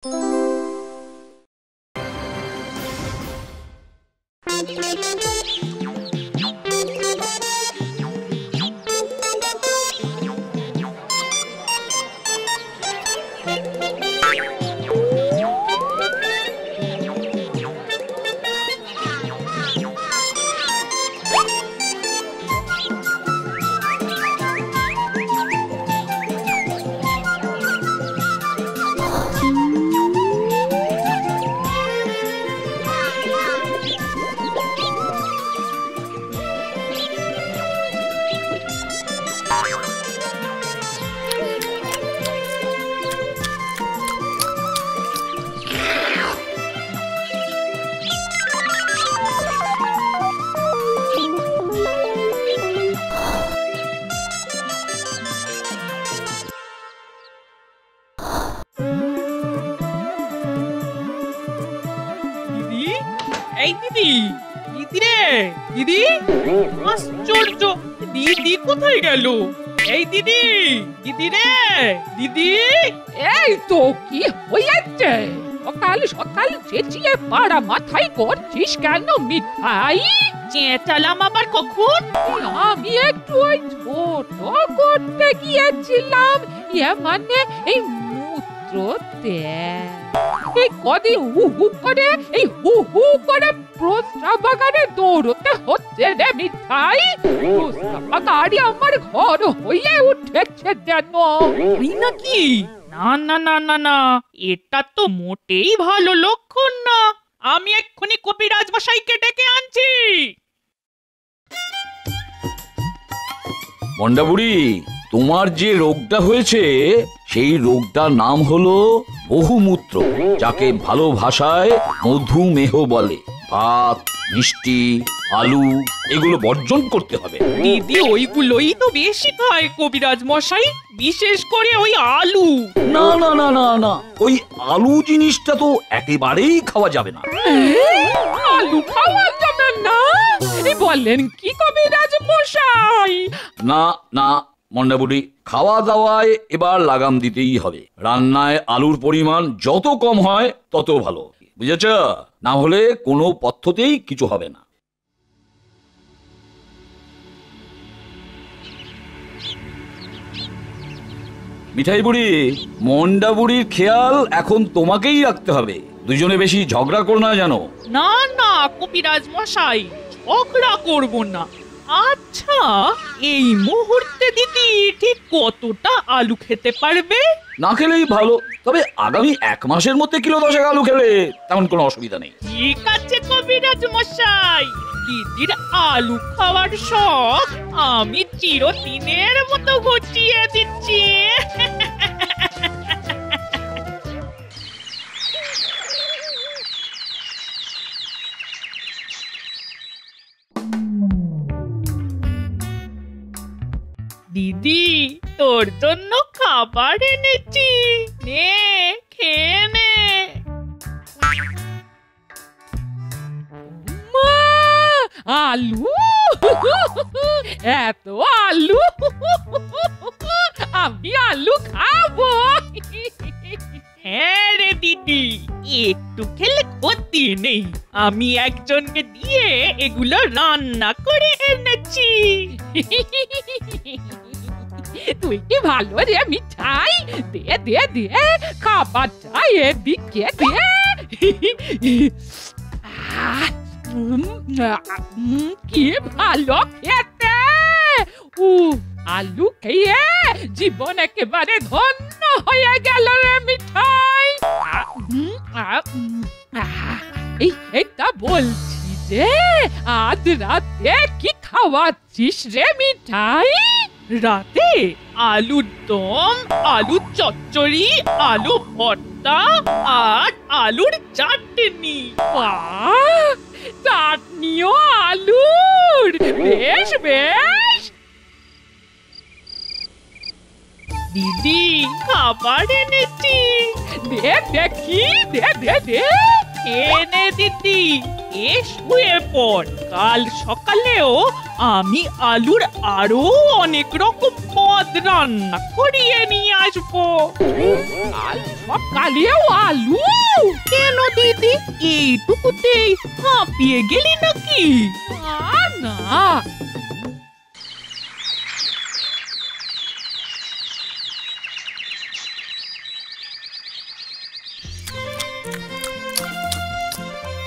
এই দিদি, দিদি রে, দিদি, আশ্চর্য, দিদি কোথায় গেল? এই দিদি, দিদি রে, দিদি। এই তো কি হয়েছে? সকাল সকাল চেঁচিয়ে পাড়া মাথায় করছিস কেন মিঠাই? চেঁচালাম আবার কখন? আমি একটু ওই ছোট করতে গিয়েছিলাম, মানে এই মূত্র দেয়। এই কদিন হু হু করে প্রস্রাবাগারে দৌড়তে হচ্ছে রে মিঠাই। প্রস্রাবাগারে আমার ঘর হয়ে উঠেছে যেন। নাকি? না না না না না, এটা তো মোটেই ভালো লক্ষণ না। আমি এক্ষুনি কবিরাজ মশাইকে ডেকে আনছি। মন্ডা বুড়ি, তোমার যে রোগটা হয়েছে সেই রোগটার নাম হলো বহুমূত্র, যাকে ভালো ভাষায় মধুমেহ বলে। ভাত, মিষ্টি, আলু এগুলো বর্জন করতে হবে। দিদি ওইগুলোই তো বেশি খায় কবিরাজ মশাই, বিশেষ করে ওই আলু। না না না না না, ওই আলু জিনিসটা তো একেবারেই খাওয়া যাবে না। আলু খাওয়া যাবে না? বলেন কি কবিরাজ মশাই? না না মন্ডা বুড়ি, খাওয়া দাওয়ায় এবার লাগাম দিতেই হবে। রান্নায় আলুর পরিমাণ যত কম হয় তত ভালো, বুঝেছ? না হলে কোনো পদ্ধতিতেই কিছু হবে না। মিঠাই বুড়ি, মন্ডা বুড়ির খেয়াল এখন তোমাকেই রাখতে হবে। দুজনে বেশি ঝগড়া করো না জানো? না না কবিরাজ মশাই, ঝগড়া করব না। আচ্ছা, এই মুহূর্তে দিদি ঠিক কতটা আলু খেতে পারবে? না খেলেই ভালো, তবে আগামী 1 মাসের মধ্যে কিলো 10 আলু খেলে তেমন কোনো অসুবিধা নেই। ঠিক আছে কবিরাজ মশাই, দিদির আলু খাওয়ার শখ আমি চিরদিনের মতো ঘুচিয়ে দিচ্ছি। দিদি, তোর জন্য খাবার এনেছি, নে খেয়ে নে। আলু, এত আলু, আমি আলু খাবো। হ্যাঁ রে দিদি, একটু খেলে ক্ষতি নেই। আমি একজনকে দিয়ে এগুলো রান্না করে এনেছি। তুই কি ভালো রে মিঠাই, দে দে দে খাবারটা এদিকে দে। কি ভালো খেতে। আলু খেয়ে জীবন একেবারে ধন্য হয়ে গেল রে মিঠাই। এইটা বলছি যে আজ রাতে কি খাওয়াচ্ছিস রে মিঠাই? রাতে আলুর দম, আলু চচ্চড়ি, আলু ভর্তা আর আলুর চাটনি। চাটনিও আলুর? বেশ বেশ। দিদি, খাবার এনেছি, দে দেখি, দে দে দে। এনে দিদি, এ শুয়ে পড়, কাল সকালেও আমি আলুর আরো অনেক রকম পদ রান্না করিয়ে নিয়ে আসবো। কাল সকালেও আলু? কেন দিদি, এইটুকুতেই হাঁপিয়ে গেলি নাকি? না।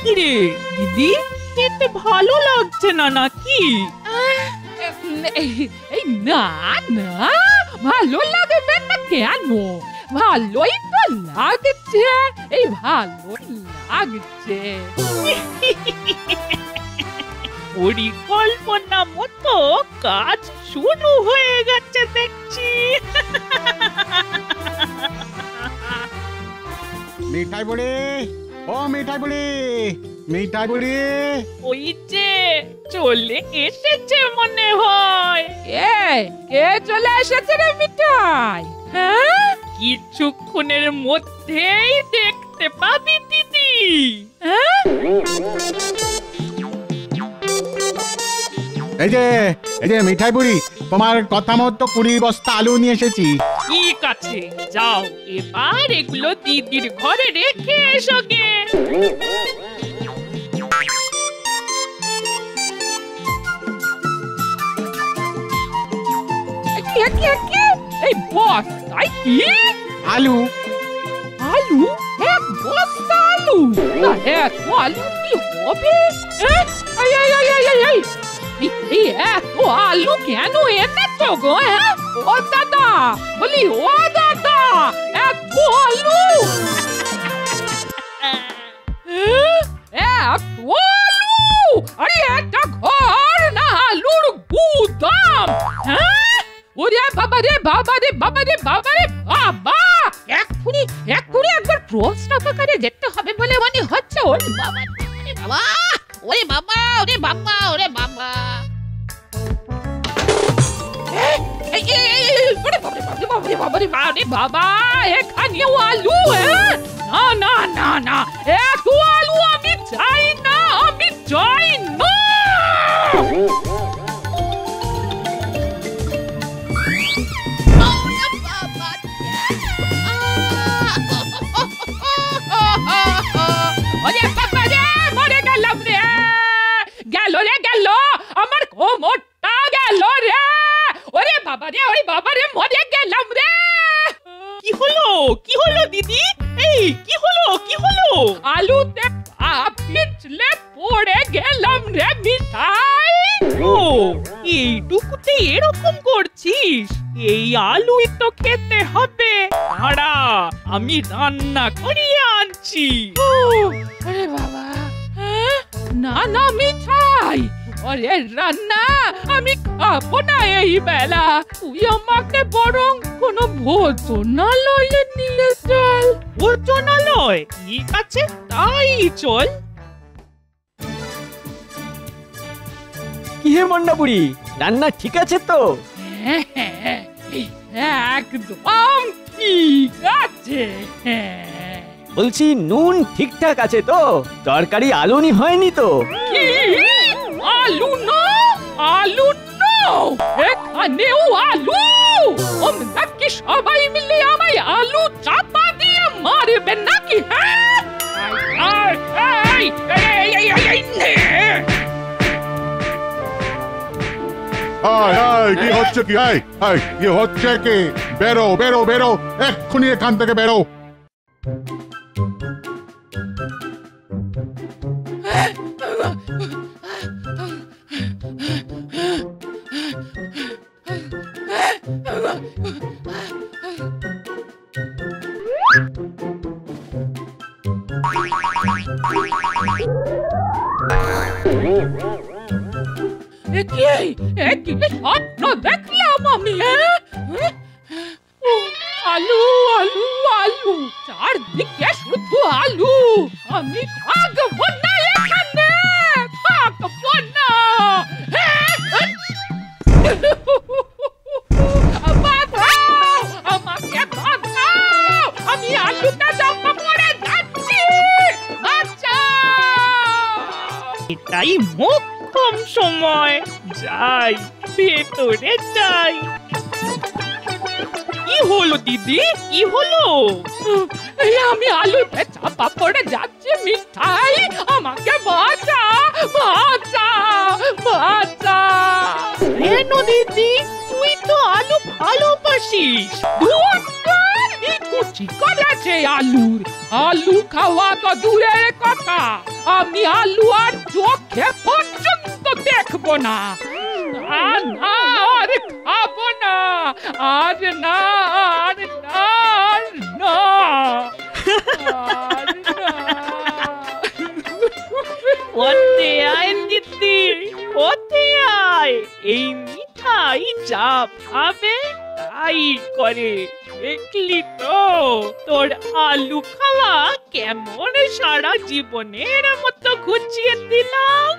কিরে দিদি, খেতে ভালো লাগছে না নাকি? এই না না, ভালো লাগবে না কেন? ভালোই তো লাগছে, এই ভালো লাগছে। পরিকল্পনা মতো কাজ শুরু হয়ে গেছে দেখছি। মিঠাই বুড়ি, ও মিঠাই বুড়ি, মিঠাই বুড়ি। ওই যে চলে এসেছে মনে হয়। কে চলে এসেছে রে মিঠাই? হ্যাঁ, কিছুক্ষণের মধ্যেই দেখতে পাবি দিদি। হ্যাঁ? এই যে মিঠাই বুড়ি, তোমার কথা মতো 20 বস্তা আলু নিয়ে এসেছি। ঠিক আছে, যাও এবার এগুলো দিদির ঘরে রেখে এসো গে। এই বস্তায় কি? আলু। আলু? এক বস্তা আলু? এত আলু কি হবে? এই এত আলু কেন এনেছো গো? ও দাদা, বলি ও দাদা, এত আলু? এত আলু? আরে একটা ঘর না আলুর গুদাম? হ্যাঁ? ওরে বাবা রে বাবা রে বাবা রে বাবা রে বাবা! এক্ষুনি একবার প্রশ্নকারে যেতে হবে বলে মনে হচ্ছে। ওরে বাবা রে বাবা, ওরে বাবা, ওরে বাবা, ওরে বাবা! বাবা, এখানেও আলু? না না না না, এত আলু আমি চাই না, আমি চাই না। ওরে বাবা রে, মরে গেলাম রে, গেল রে গেল, আমার কোমরটা গেল রে। ওরে বাবা রে, ওরে বাবা রে, মরে গেলাম রে। কি হলো, কি হলো দিদি? এই কি হলো, কি হলো? আলুতে পা পিছলে পড়ে গেলাম রে মিঠাই। ও, এইটুকুতে এরকম করছিস? এই আলুই তো খেতে হবে। দাঁড়া, আমি রান্না করিয়ে আনছি। আরে বাবা, না না মিঠাই, ওরে রান্না আমি খাবো না এই বেলা। তুই আমাকে বরং কোনো ভোজনালয়ে নিয়ে চল। ভোজনালয়? ঠিক আছে, তাই চল। কি হে মন্ডা বুড়ি, রান্না ঠিক আছে তো? একদম ঠিক আছে। বলছি নুন ঠিকঠাক আছে তো? তরকারি আলুনি হয়নি তো? কি? আলু না, আলু না, এখানেও আলু? তোমরা কি সবাই মিলে আমায় আলু চাপা দিয়ে মারবে নাকি? কি হচ্ছে কি? কি হচ্ছে কি? বেরো বেরো বেরো, এক্ষুনি এখান থেকে বেরো। স্বপ্ন দেখলাম আমি? আলু আলু আলু, চারদিকে শুধু আলু। আমি থাকবো না এখানে, থাকবো না। বাঁধাও, আমাকে বাঁধাও, আমি আলুটা চাপা পড়ে যাচ্ছি। বাঁচাও! এটাই মোক্ষ কম সময়, যাই ভেতরে যাই। কি হলো দিদি, কি হলো? এই আমি আলুতে চাপা পড়ে যাচ্ছি মিঠাই, আমাকে বাঁচা বাঁচা বাঁচা। কেন দিদি, তুই তো আলু ভালোবাসিস। কুচি করেছে আলুর, আলু খাওয়া তো দূরের কথা, আমি আলু আর চোখে পর্যন্ত দেখবো না। আর না, আর খাবো না, আর না, আর না, আর না, আর না। ওতে আয় দিদি, ওতে আয়। এই মিঠাই যা ভাবে তাই করে, দেখলি তো তোর আলু খাওয়া কেমন সারা জীবনের মতো ঘুচিয়ে দিলাম।